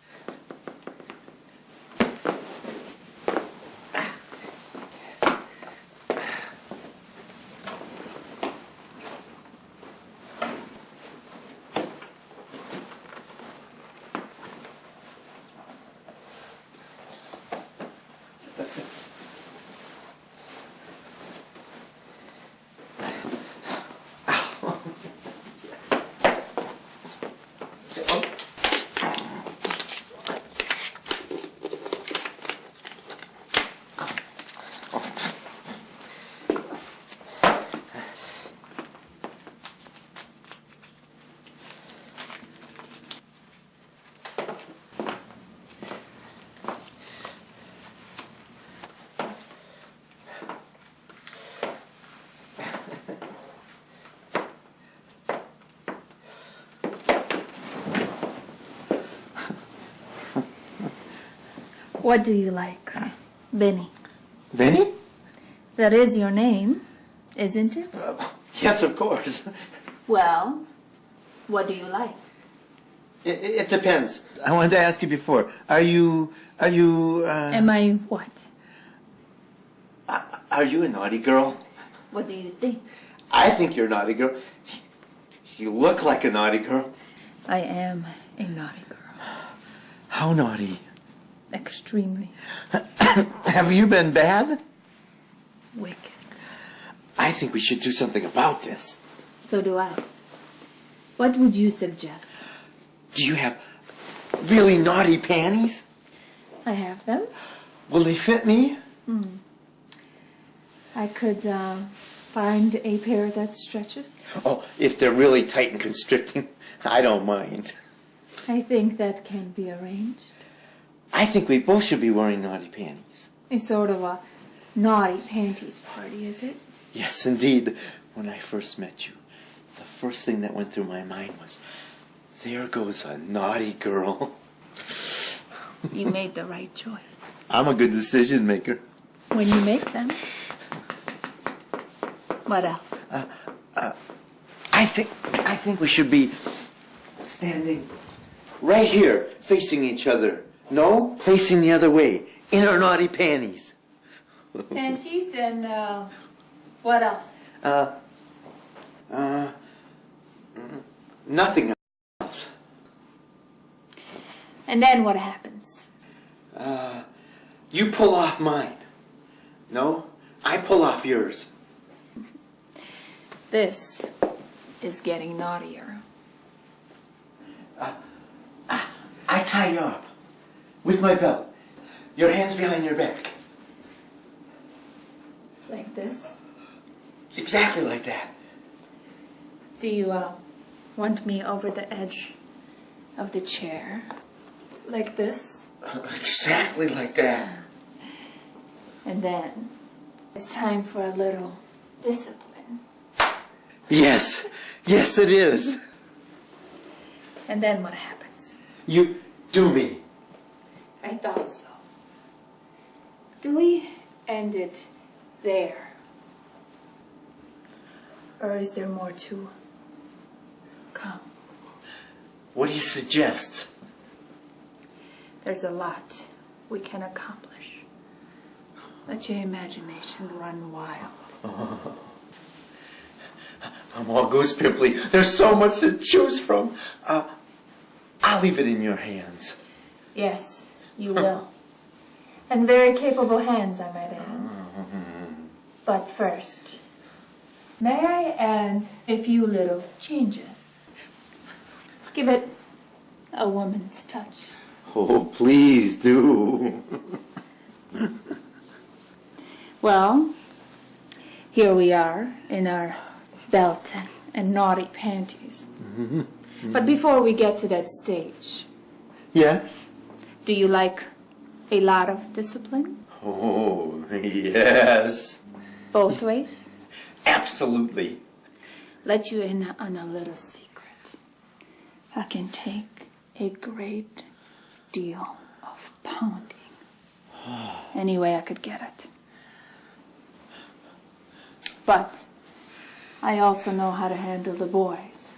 What do you like, Benny? Benny? That is your name, isn't it? Yes, of course. Well, what do you like? It depends. I wanted to ask you before. Are you, Am I what? Are you a naughty girl? What do you think? I think you're a naughty girl. You look like a naughty girl. I am a naughty girl. How naughty? Extremely Have you been bad? wicked. I think we should do something about this. So do I. What would you suggest? Do you have really naughty panties? I have them. Will they fit me? I could find a pair that stretches. Oh, if they're really tight and constricting, I don't mind. I think that can be arranged. I think we both should be wearing naughty panties. It's sort of a naughty panties party, is it? Yes, indeed. When I first met you, the first thing that went through my mind was, there goes a naughty girl. You made the right choice. I'm a good decision maker. When you make them. What else? I think we should be standing right here, facing each other. No, facing the other way, in our naughty panties. Panties and what else? Nothing else. And then what happens? You pull off mine. No, I pull off yours. This is getting naughtier. I tie you up with my belt. Your hands behind your back. Like this? Exactly like that. Do you want me over the edge of the chair? Like this? Exactly like that. And then it's time for a little discipline. Yes, yes it is. And then what happens? You do me. I thought so. Do we end it there? Or is there more to come? What do you suggest? There's a lot we can accomplish. Let your imagination run wild. I'm all goose pimply. There's so much to choose from. I'll leave it in your hands. Yes, you will. And very capable hands, I might add. But first, may I add a few little changes? Give it a woman's touch. Oh, please do. Well, here we are in our belt and naughty panties. But before we get to that stage, Yes? do you like a lot of discipline? Oh, yes. Both ways? Absolutely. Let you in on a little secret. I can take a great deal of pounding. Any way I could get it. But I also know how to handle the boys.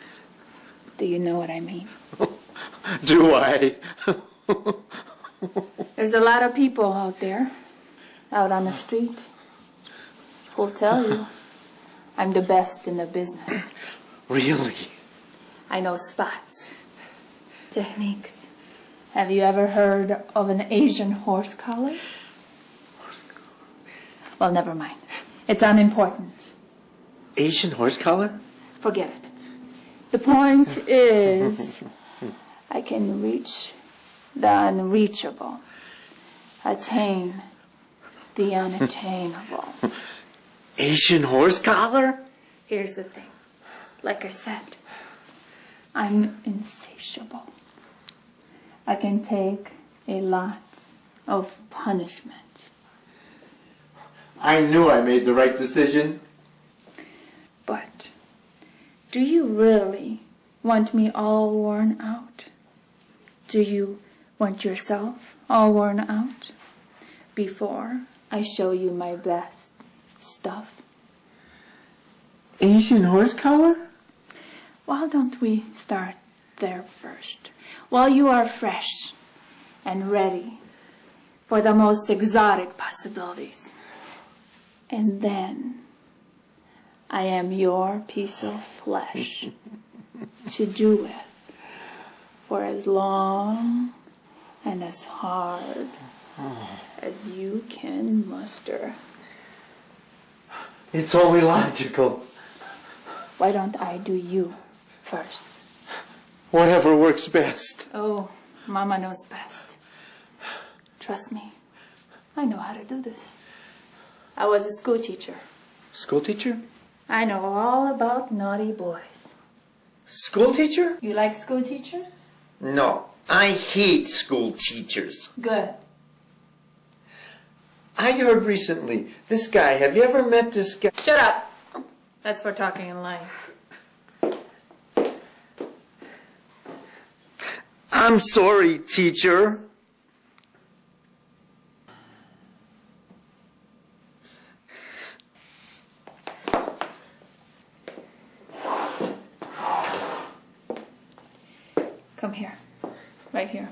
Do you know what I mean? Do I? There's a lot of people out there, out on the street, who'll tell you I'm the best in the business. Really? I know spots, techniques. Have you ever heard of an Asian horse collar? Well, never mind. It's unimportant. Asian horse collar? Forget it. The point is, I can reach the unreachable, attain the unattainable. Asian horse collar? Here's the thing. Like I said, I'm insatiable. I can take a lot of punishment. I knew I made the right decision. But do you really want me all worn out? Do you want yourself all worn out before I show you my best stuff? Asian horse collar? Why don't we start there first, while you are fresh and ready for the most exotic possibilities? And then I am your piece of flesh to do with for as long and as hard as you can muster. It's only logical. Why don't I do you first? Whatever works best. Oh, Mama knows best. Trust me, I know how to do this. I was a school teacher. School teacher? I know all about naughty boys. School teacher? You like school teachers? No, I hate school teachers. Good. I heard recently, this guy, have you ever met this guy? Shut up. That's for talking in line. I'm sorry, teacher. Come here. Right here.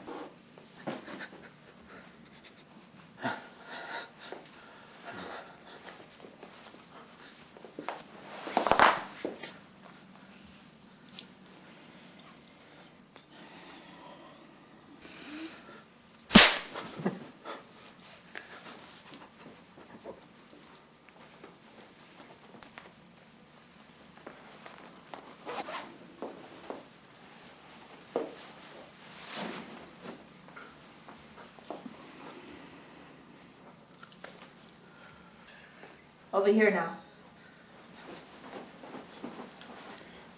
Over here now.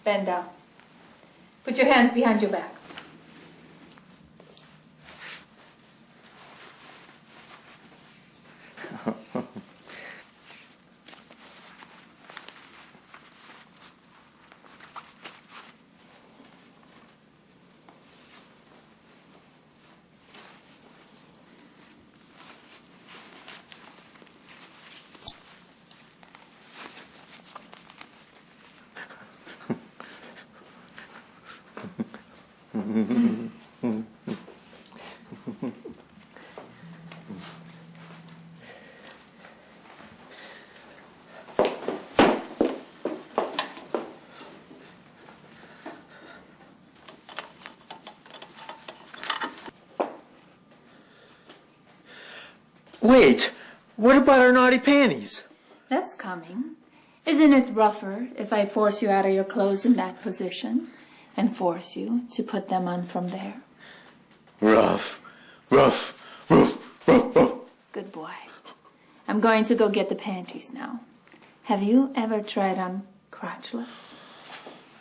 Bend down. Put your hands behind your back. Wait, what about our naughty panties? That's coming. Isn't it rougher if I force you out of your clothes in that position and force you to put them on from there? Rough, rough, rough, rough, rough. Good boy. I'm going to go get the panties now. Have you ever tried on crotchless?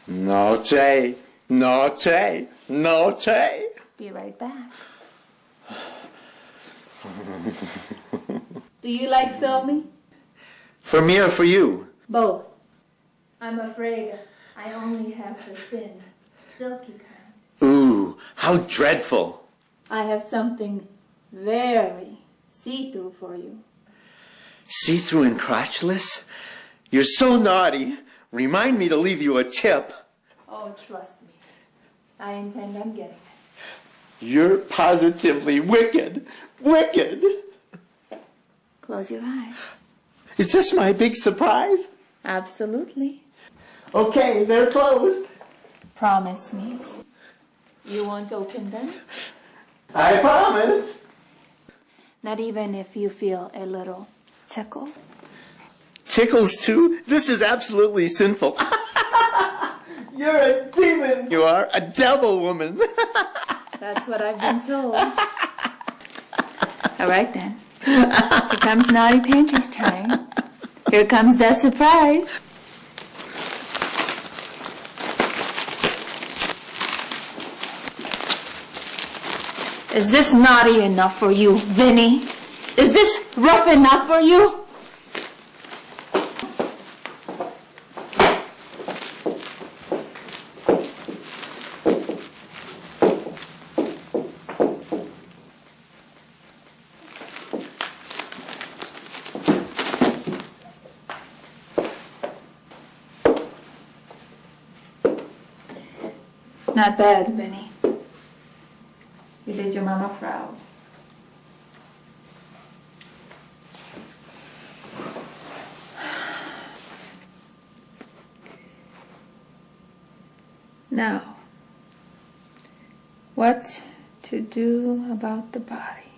Naughty, naughty, naughty. Be right back. Do you like filming? For me or for you? Both. I'm afraid I only have the thin, silky kind. Ooh, how dreadful. I have something very see-through for you. See-through and crotchless? You're so naughty. Remind me to leave you a tip. Oh, trust me. I intend on getting it. You're positively wicked. Wicked. Close your eyes. Is this my big surprise? Absolutely. Okay, they're closed. Promise me. You won't open them? I promise. Not even if you feel a little tickle? Tickles too? This is absolutely sinful. You're a demon. You are a devil woman. That's what I've been told. All right then. Here comes Naughty Pantry's turn. Here comes the surprise. Is this naughty enough for you, Vinny? Is this rough enough for you? Not bad, Vinny. You did your mama proud. Now, what to do about the body?